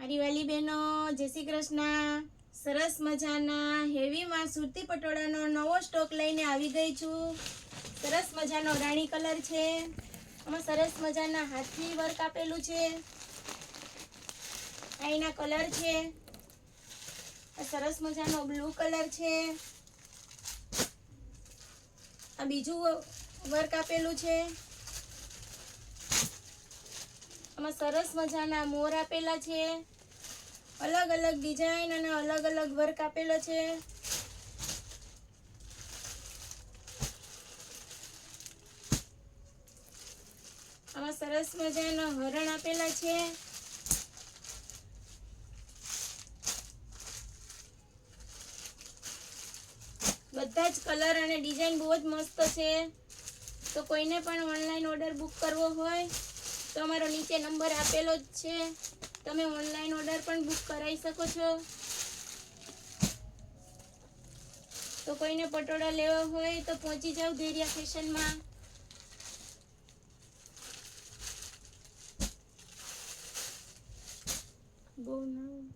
મારી વાલી બહેનો જય શ્રી કૃષ્ણ। સરસ મજાના હેવીમાં સુરતી પટોળાનો નવો સ્ટોક લઈને આવી ગઈ છું। સરસ મજાનો રાણી કલર છે, આમાં સરસ મજાના હાથથી વર્ક આપેલું છે। આ એના કલર છે, આ સરસ મજાનો બ્લુ કલર છે, આ બીજું વર્ક આપેલું છે। આમાં સરસ મજાના મોર આપેલા છે, અલગ અલગ ડિઝાઇન અને અલગ અલગ વર્ક આપેલો છે। આમાં સરસ મજાના હરણ આપેલા છે, બધા જ કલર અને ડિઝાઇન બહુ જ મસ્ત છે। તો કોઈને પણ ઓનલાઈન ઓર્ડર બુક કરવો હોય તો અમારો નીચે નંબર આપેલો જ છે, તમે ઓનલાઈન ઓર્ડર પણ બુક કરાવી શકો છો। તો કોઈને પટોળા લેવા હોય તો પહોંચી જાવ ધૈર્યા ફેશનમાં।